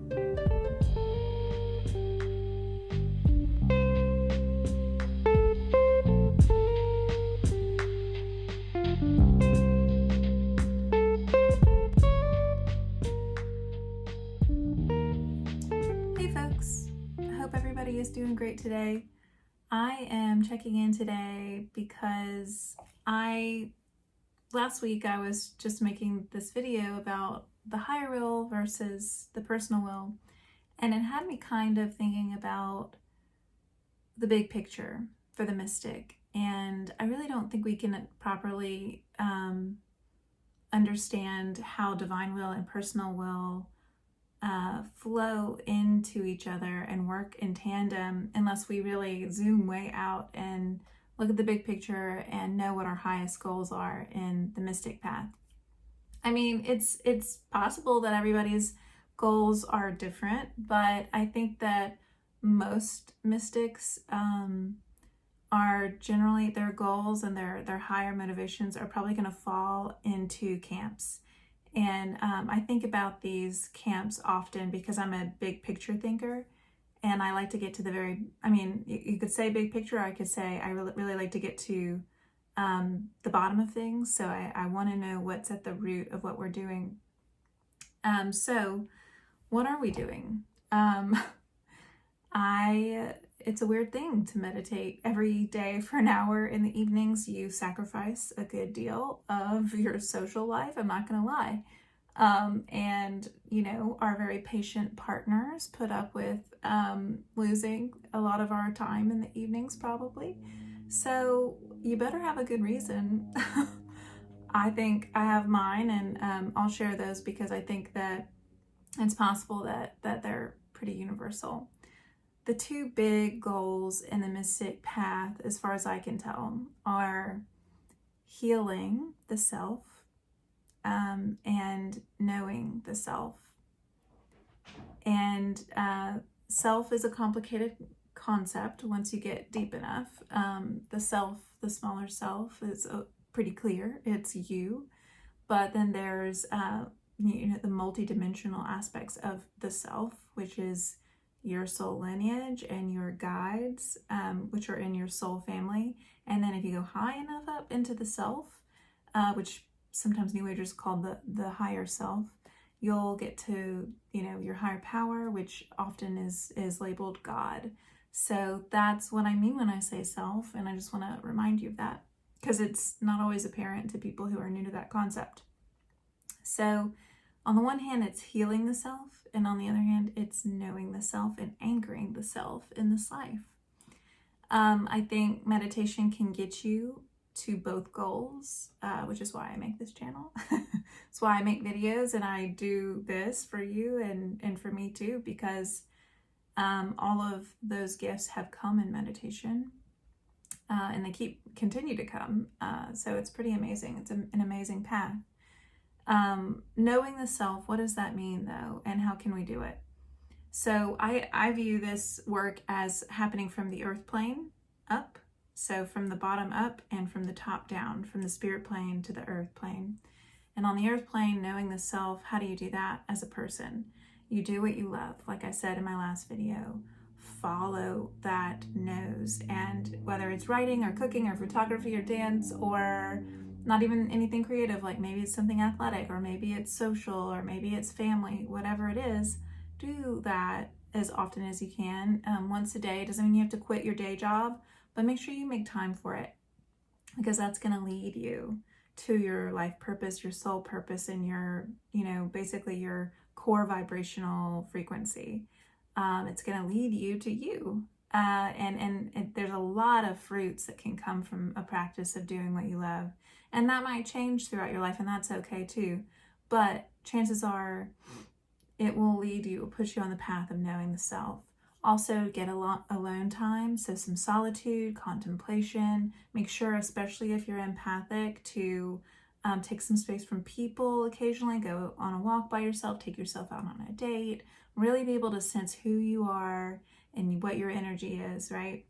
Hey folks, I hope everybody is doing great today. I am checking in today because last week I was just making this video about the higher will versus the personal will, and it had me kind of thinking about the big picture for the mystic. And I really don't think we can properly understand how divine will and personal will flow into each other and work in tandem unless we really zoom way out and look at the big picture and know what our highest goals are in the mystic path. I mean, it's possible that everybody's goals are different, but I think that most mystics are generally, their goals and their higher motivations are probably going to fall into camps. And I think about these camps often because I'm a big picture thinker, and I like to get to you could say big picture, or I could say I really like to get to the bottom of things. So I want to know what's at the root of what we're doing. So what are we doing? It's a weird thing to meditate every day for an hour. In the evenings, you sacrifice a good deal of your social life, I'm not gonna lie. And our very patient partners put up with losing a lot of our time in the evenings probably. So you better have a good reason. I think I have mine, and I'll share those because I think that it's possible that they're pretty universal. The two big goals in the mystic path, as far as I can tell, are healing the self and knowing the self. And self is a complicated concept once you get deep enough. The self, the smaller self, is pretty clear. It's you. But then there's the multidimensional aspects of the self, which is your soul lineage and your guides, which are in your soul family. And then if you go high enough up into the self, which sometimes New Agers call the higher self, you'll get to your higher power, which often is labeled God. So that's what I mean when I say self, and I just want to remind you of that because it's not always apparent to people who are new to that concept. So on the one hand, it's healing the self, and on the other hand, it's knowing the self and anchoring the self in this life. I think meditation can get you to both goals, which is why I make this channel. It's why I make videos, and I do this for you and for me too, because all of those gifts have come in meditation, and they continue to come. So it's pretty amazing. It's an amazing path. Knowing the self, what does that mean though? And how can we do it? So I view this work as happening from the earth plane up. So from the bottom up and from the top down, from the spirit plane to the earth plane. And on the earth plane, knowing the self, how do you do that as a person? You do what you love. Like I said in my last video, follow that nose. And whether it's writing or cooking or photography or dance or not even anything creative, like maybe it's something athletic or maybe it's social or maybe it's family, whatever it is, do that as often as you can. Once a day. Doesn't mean you have to quit your day job, but make sure you make time for it, because that's going to lead you to your life purpose, your soul purpose, and your, basically your core vibrational frequency. It's going to lead you to you. And there's a lot of fruits that can come from a practice of doing what you love. And that might change throughout your life, and that's okay too. But chances are it will lead you, push you on the path of knowing the self. Also, get a lot alone time, so some solitude, contemplation. Make sure, especially if you're empathic, to take some space from people occasionally. Go on a walk by yourself, take yourself out on a date. Really be able to sense who you are and what your energy is, right?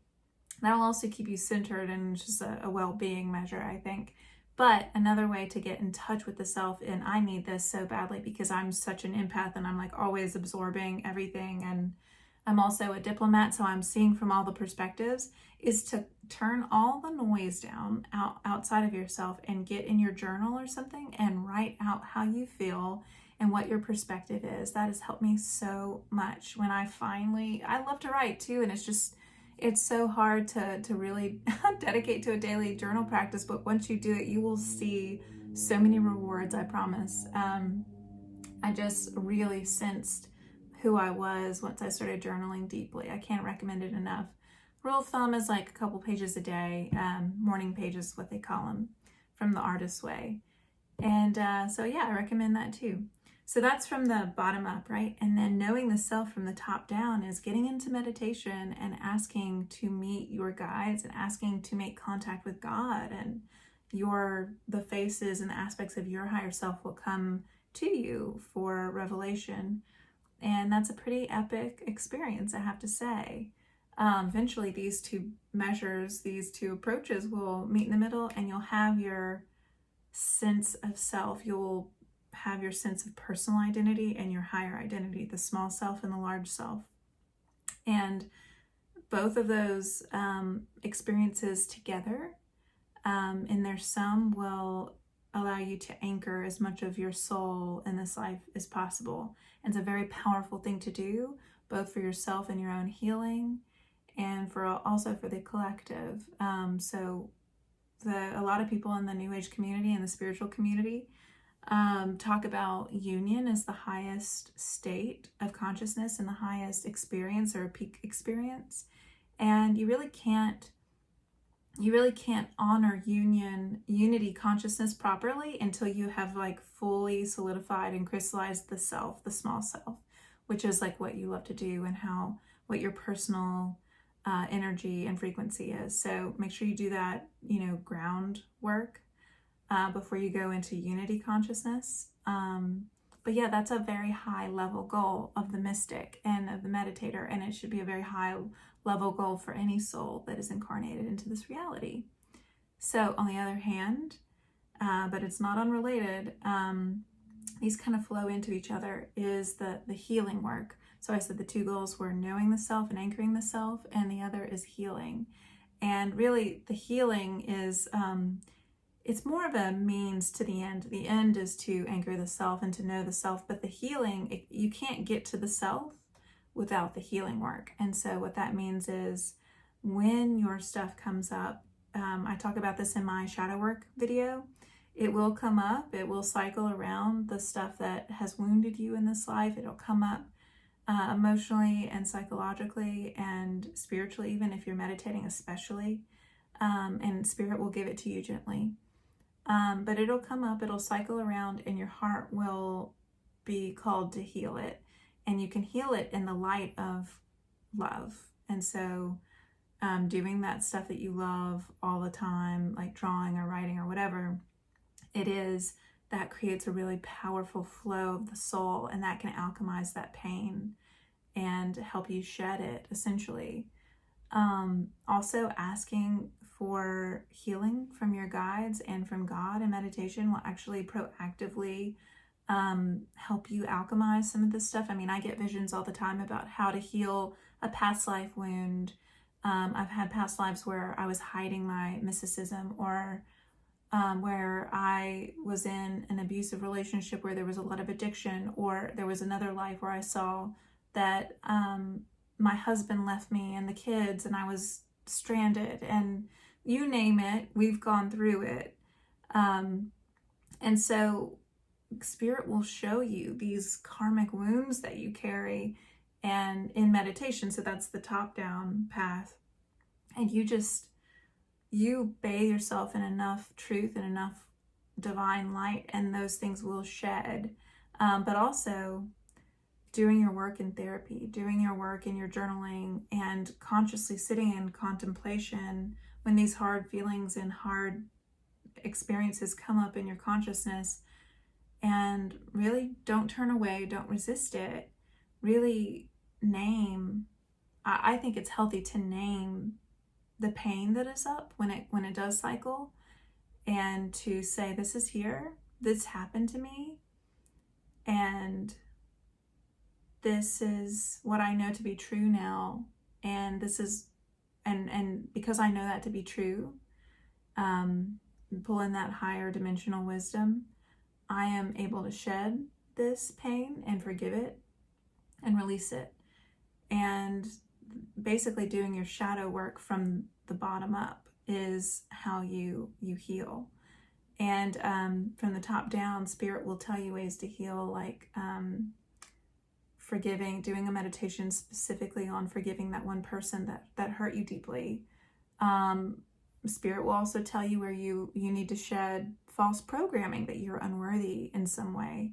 That'll also keep you centered, and just a well-being measure, I think. But another way to get in touch with the self, and I need this so badly because I'm such an empath and I'm like always absorbing everything, and I'm also a diplomat, so I'm seeing from all the perspectives, is to turn all the noise down outside of yourself and get in your journal or something and write out how you feel and what your perspective is. That has helped me so much when I love to write too, and it's so hard to really dedicate to a daily journal practice, but once you do it, you will see so many rewards, I promise. I just really sensed who I was once I started journaling deeply. I can't recommend it enough. Rule of thumb is like a couple pages a day, morning pages, what they call them, from the Artist's Way. And so, yeah, I recommend that too. So that's from the bottom up, right? And then knowing the self from the top down is getting into meditation and asking to meet your guides and asking to make contact with God, and the faces and the aspects of your higher self will come to you for revelation. And that's a pretty epic experience, I have to say. Eventually, these two measures, these two approaches will meet in the middle, and you'll have your sense of self. You'll have your sense of personal identity and your higher identity, the small self and the large self. And both of those experiences together in their sum will allow you to anchor as much of your soul in this life as possible. And it's a very powerful thing to do, both for yourself and your own healing, and also for the collective. So a lot of people in the New Age community and the spiritual community talk about union as the highest state of consciousness and the highest experience, or a peak experience. And you really can't honor unity consciousness properly until you have like fully solidified and crystallized the self, the small self, which is like what you love to do and what your personal energy and frequency is. So make sure you do that, ground work before you go into unity consciousness. But yeah, that's a very high level goal of the mystic and of the meditator, and it should be a very high level goal for any soul that is incarnated into this reality. So on the other hand, but it's not unrelated, these kind of flow into each other, is the healing work. So I said the two goals were knowing the self and anchoring the self, and the other is healing. And really the healing is, it's more of a means to the end. The end is to anchor the self and to know the self, but the healing, you can't get to the self without the healing work. And so what that means is when your stuff comes up, I talk about this in my shadow work video, it will come up, it will cycle around the stuff that has wounded you in this life. It'll come up emotionally and psychologically and spiritually, even if you're meditating especially, and spirit will give it to you gently. But it'll come up, it'll cycle around, and your heart will be called to heal it. And you can heal it in the light of love. And so doing that stuff that you love all the time, like drawing or writing or whatever it is, that creates a really powerful flow of the soul, and that can alchemize that pain and help you shed it, essentially. Also, asking for healing from your guides and from God in meditation will actually proactively help you alchemize some of this stuff. I mean, I get visions all the time about how to heal a past life wound. I've had past lives where I was hiding my mysticism, or where I was in an abusive relationship where there was a lot of addiction, or there was another life where I saw that my husband left me and the kids, and I was stranded, and you name it, we've gone through it. And so Spirit will show you these karmic wounds that you carry, and in meditation, so that's the top-down path, and you bathe yourself in enough truth and enough divine light, and those things will shed. But also doing your work in therapy, doing your work in your journaling, and consciously sitting in contemplation when these hard feelings and hard experiences come up in your consciousness. And really don't turn away, don't resist it. Really name, I think it's healthy to name the pain that is up when it does cycle, and to say, this is here, this happened to me, and this is what I know to be true now, and this is, and because I know that to be true, pull in that higher dimensional wisdom, I am able to shed this pain and forgive it and release it. And basically doing your shadow work from the bottom up is how you heal. And from the top down, Spirit will tell you ways to heal, like forgiving, doing a meditation specifically on forgiving that one person that hurt you deeply. Spirit will also tell you where you need to shed false programming, that you're unworthy in some way,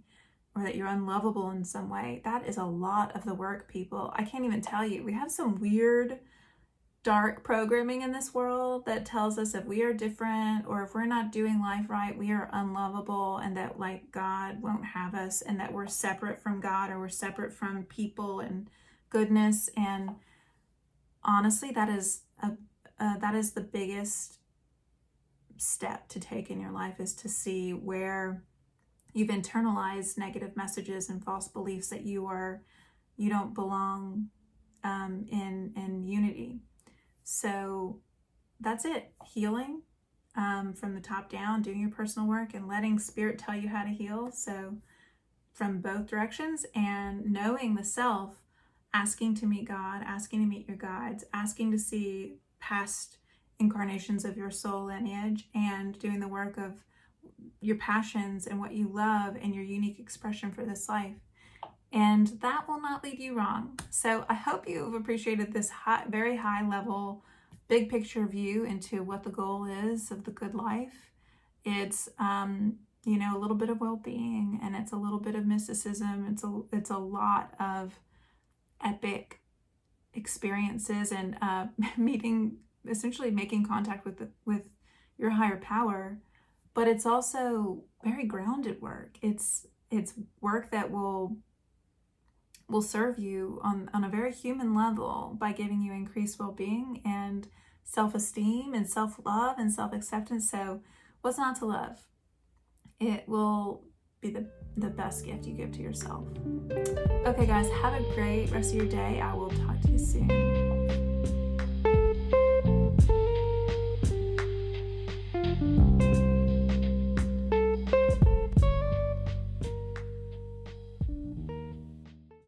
or that you're unlovable in some way. That is a lot of the work, people. I can't even tell you. We have some weird, dark programming in this world that tells us if we are different or if we're not doing life right, we are unlovable, and that like God won't have us, and that we're separate from God, or we're separate from people and goodness. And honestly, that is the biggest step to take in your life, is to see where you've internalized negative messages and false beliefs that you don't belong in unity. So that's it. Healing from the top down, doing your personal work and letting Spirit tell you how to heal. So from both directions, and knowing the self, asking to meet God, asking to meet your guides, asking to see past incarnations of your soul lineage, and doing the work of your passions and what you love and your unique expression for this life. And that will not lead you wrong. So I hope you've appreciated this very high level, big picture view into what the goal is of the good life. It's, a little bit of well-being, and it's a little bit of mysticism. It's a lot of epic experiences and essentially making contact with your higher power. But it's also very grounded work. It's work that will serve you on a very human level by giving you increased well-being and self-esteem and self-love and self-acceptance. So what's not to love? It will be the best gift you give to yourself. Okay, guys, have a great rest of your day. I will talk to you soon.